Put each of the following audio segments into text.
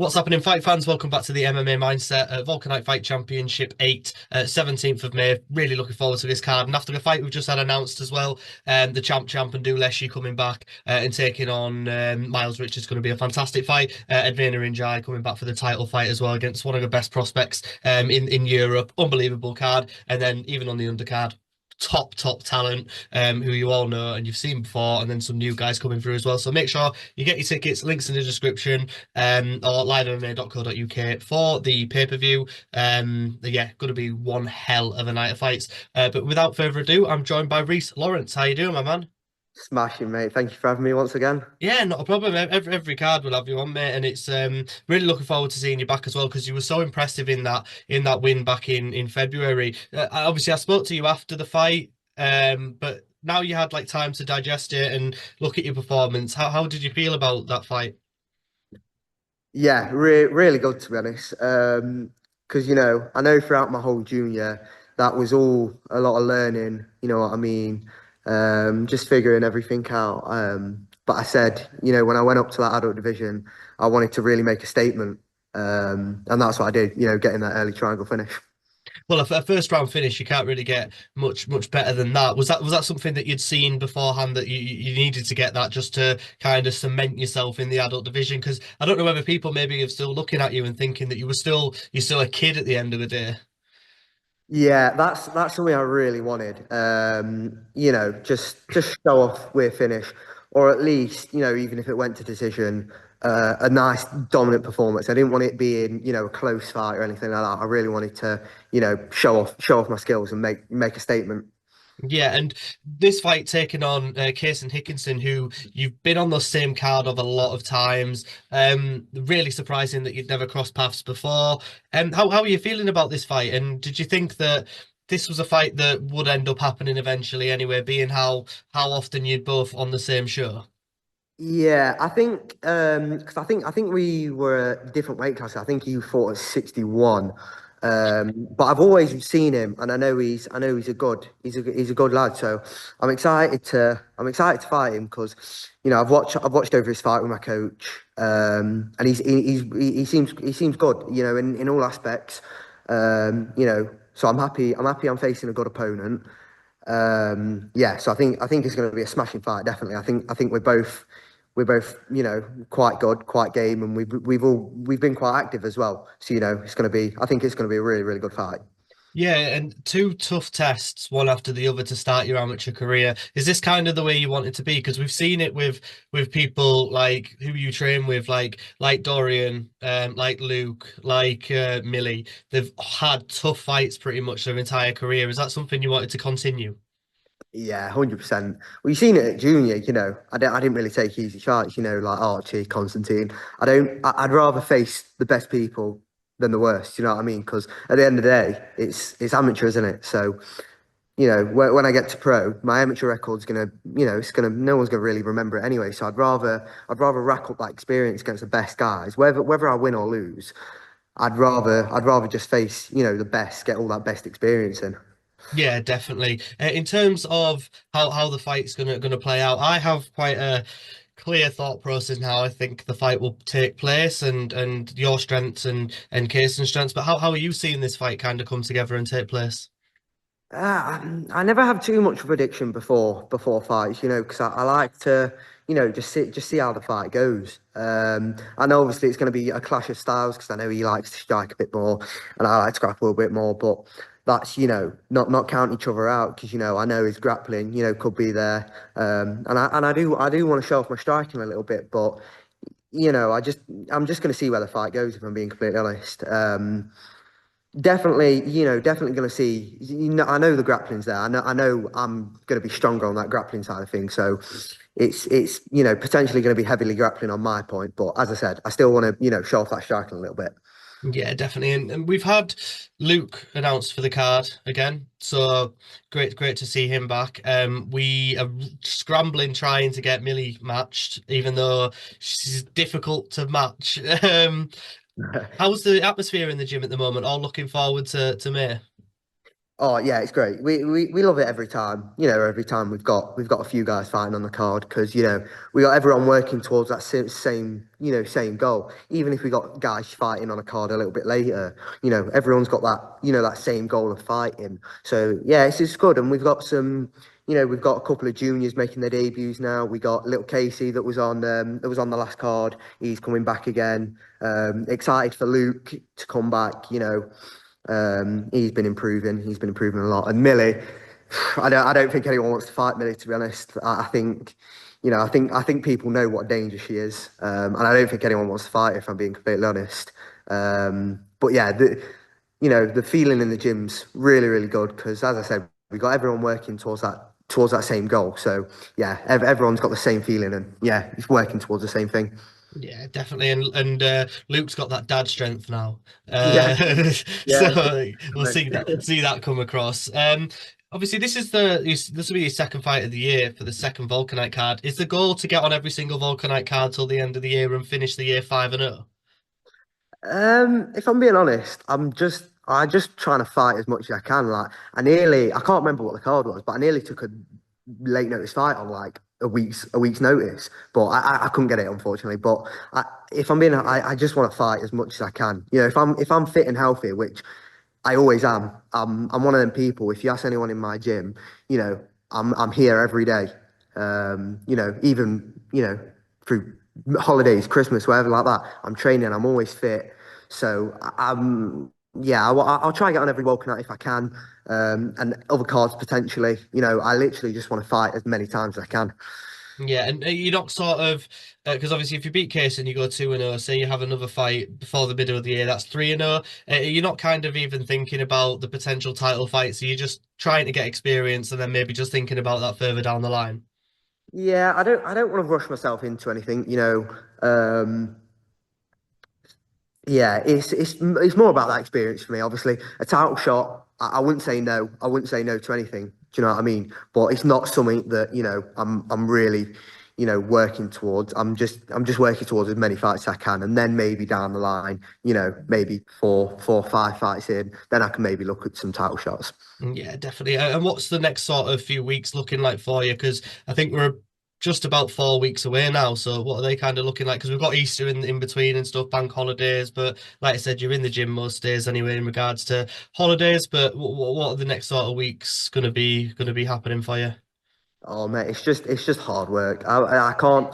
What's happening, fight fans? Welcome back to the MMA Mindset Wolkernite Fight Championship 8, 17th of May. Really looking forward to this card. And after the fight we've just had announced as well, the champ and Duleshi coming back and taking on Miles Richards. Going to be a fantastic fight. Edvina Njai coming back for the title fight as well against one of the best prospects in Europe. Unbelievable card. And then even on the undercard, top talent who you all know and you've seen before, and then some new guys coming through as well. So make sure you get your tickets, links in the description, or livemma.co.uk for the pay-per-view. Yeah, going to be one hell of a night of fights. But without further ado, I'm joined by Rhys Lawrence. How you doing, my man? Smashing, mate. Thank you for having me once again. Yeah, not a problem. Every card will have you on, mate, and it's really looking forward to seeing you back as well because you were so impressive in that win back in February. Obviously, I spoke to you after the fight, but now you had like time to digest it and look at your performance. How did you feel about that fight? Yeah, really good to be honest. Because I know throughout my whole junior, that was all a lot of learning. You know what I mean? Just figuring everything out. But I said, when I went up to that adult division, I wanted to really make a statement. And that's what I did. Getting that early triangle finish. Well, a first round finish, you can't really get much better than that. Was that something that you'd seen beforehand that you needed to get that just to kind of cement yourself in the adult division? Because I don't know whether people maybe are still looking at you and thinking that you're still a kid at the end of the day. Yeah, that's something I really wanted. Just show off we're finished, or at least even if it went to decision, a nice dominant performance. I didn't want it being a close fight or anything like that. I really wanted to show off my skills and make a statement. Yeah, and this fight taking on Kasen Hickinson, who you've been on the same card of a lot of times. Really surprising that you'd never crossed paths before. How are you feeling about this fight? And did you think that this was a fight that would end up happening eventually anyway, being how often you'd both on the same show? Yeah, I think because I think we were a different weight class. I think you fought at 61. But I've always seen him, and I know he's a good lad. So I'm excited to fight him because I've watched over his fight with my coach, and he seems good, in all aspects. So I'm happy I'm facing a good opponent. Yeah, so I think it's going to be a smashing fight. Definitely, I think we're both quite good, quite game, and we've been quite active as well. So I think it's going to be a really good fight. Yeah, and two tough tests, one after the other to start your amateur career. Is this kind of the way you want it to be? Because we've seen it with people like who you train with, like Dorian, like Luke, like Millie. They've had tough fights pretty much their entire career. Is that something you wanted to continue? Yeah, 100%. Well, you've seen it at junior. I didn't really take easy fights. Like Archie, Constantine. I'd rather face the best people than the worst. You know what I mean? Because at the end of the day, it's amateur, isn't it? So when I get to pro, my amateur record's no one's gonna really remember it anyway. So I'd rather rack up that experience against the best guys, whether I win or lose. I'd rather just face the best, get all that best experience in. Yeah, definitely. In terms of how the fight's gonna play out, I have quite a clear thought process now. I think the fight will take place and your strengths and Kasen's strengths. But how are you seeing this fight kind of come together and take place? I never have too much prediction before fights, because I like to, just see how the fight goes. And obviously it's going to be a clash of styles because I know he likes to strike a bit more, and I like to grapple a bit more. But that's not counting each other out because I know his grappling, could be there. And I do want to show off my striking a little bit, but I'm just going to see where the fight goes if I'm being completely honest. Definitely going to see. I know the grappling's there. I know I'm going to be stronger on that grappling side of things. So it's potentially going to be heavily grappling on my point. But as I said, I still want to show off that striking a little bit. Yeah, definitely. And we've had Luke announced for the card again. So great to see him back. We are scrambling trying to get Millie matched, even though she's difficult to match. How's the atmosphere in the gym at the moment? All looking forward to May. Oh yeah, it's great. We love it every time. Every time we've got a few guys fighting on the card because we got everyone working towards that same goal. Even if we got guys fighting on a card a little bit later, everyone's got that same goal of fighting. So yeah, it's good. And we've got a couple of juniors making their debuts now. We got little Casey that was on the last card. He's coming back again. Excited for Luke to come back. He's been improving. He's been improving a lot. And Millie, I don't think anyone wants to fight Millie. To be honest, I think, I think people know what danger she is, and I don't think anyone wants to fight her, if I'm being completely honest. But yeah, the feeling in the gym's really, really good because, as I said, we got everyone working towards that same goal. So yeah, everyone's got the same feeling, and yeah, it's working towards the same thing. Yeah, definitely. And Luke's got that dad strength now. Yeah, yeah, So we'll definitely. see that come across. Obviously, this will be your second fight of the year for the second Vulcanite card. Is the goal to get on every single Vulcanite card till the end of the year and finish the year 5-0? If I'm being honest, I just trying to fight as much as I can. Like I can't remember what the card was, but I nearly took a late notice fight on like a week's notice, but I couldn't get it unfortunately. But if I'm being, I just want to fight as much as I can. If I'm fit and healthy, which I always am. I'm one of them people. If you ask anyone in my gym, I'm here every day. Even through holidays, Christmas, whatever like that. I'm training. I'm always fit. So yeah, I'll try and get on every walking out if I can, and other cards potentially. I literally just want to fight as many times as I can. Yeah, and you're not sort of because obviously if you beat Kasen, you go 2-0. Say you have another fight before the middle of the year, that's 3-0. You're not kind of even thinking about the potential title fights. So you're just trying to get experience, and then maybe just thinking about that further down the line. Yeah, I don't want to rush myself into anything. Yeah, it's more about that experience for me. Obviously, a title shot, I wouldn't say no. I wouldn't say no to anything. Do you know what I mean? But it's not something that I'm really working towards. I'm just working towards as many fights as I can, and then maybe down the line, maybe four, 5 fights in, then I can maybe look at some title shots. Yeah, definitely. And what's the next sort of few weeks looking like for you? Because I think we're just about 4 weeks away now. So what are they kind of looking like? Because we've got Easter in between and stuff, bank holidays. But like I said, you're in the gym most days anyway in regards to holidays. But what are the next sort of weeks going to be happening for you? Oh mate, it's just hard work. I can't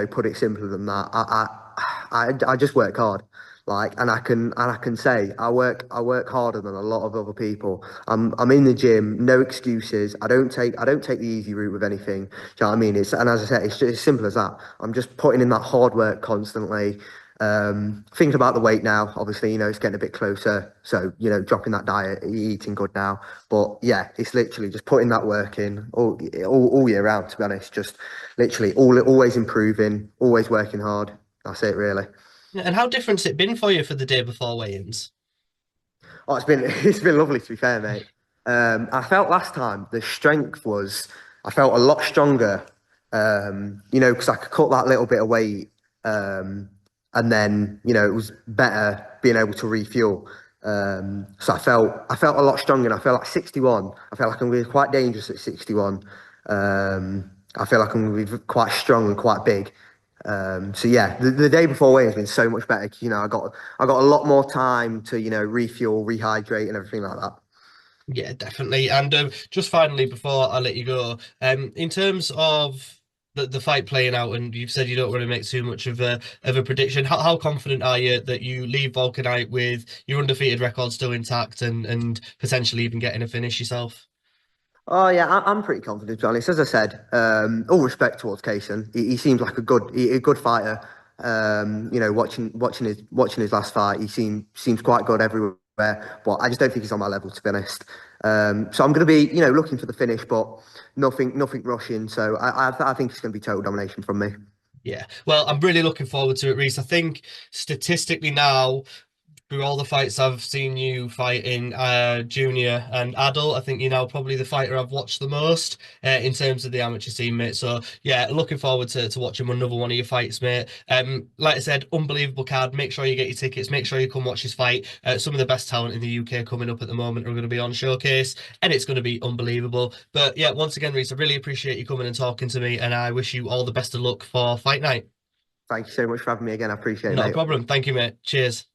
put it simpler than that. I just work hard, and I can say I work harder than a lot of other people. I'm in the gym, no excuses. I don't take the easy route with anything. Do you know what I mean? And as I said, it's just as simple as that. I'm just putting in that hard work constantly. Thinking about the weight now, obviously, it's getting a bit closer. So, dropping that diet, eating good now. But yeah, it's literally just putting that work in all year round, to be honest. Just literally always improving, always working hard. That's it, really. And how different's it been for you for the day before weigh-ins? Oh, it's been it's been lovely to be fair, mate. I felt last time I felt a lot stronger. Because I could cut that little bit of weight, and then it was better being able to refuel. So I felt a lot stronger. And I felt like 61. I felt like I'm going to be quite dangerous at 61. I feel like I'm going to be quite strong and quite big. So yeah, the day before weigh has been so much better. 'Cause, I got a lot more time to refuel, rehydrate, and everything like that. Yeah, definitely. And just finally, before I let you go, in terms of the fight playing out, and you've said you don't want to make too much of a prediction. How confident are you that you leave Vulcanite with your undefeated record still intact and potentially even getting a finish yourself? Oh yeah, I'm pretty confident, to be honest. As I said, all respect towards Kasen. He seems like a good fighter. Watching his last fight, he seems quite good everywhere. But I just don't think he's on my level, to be honest. So I'm going to be, looking for the finish, but nothing rushing. So I think it's going to be total domination from me. Yeah. Well, I'm really looking forward to it, Rhys. I think statistically now, through all the fights I've seen you fight in junior and adult, I think you're now probably the fighter I've watched the most in terms of the amateur scene, mate. So yeah, looking forward to watching another one of your fights, mate. Like I said, unbelievable card. Make sure you get your tickets. Make sure you come watch his fight. Some of the best talent in the UK coming up at the moment are going to be on showcase, and it's going to be unbelievable. But yeah, once again, Rhys, I really appreciate you coming and talking to me, and I wish you all the best of luck for fight night. Thank you so much for having me again. I appreciate it, Not a mate. problem. Thank you, mate. Cheers.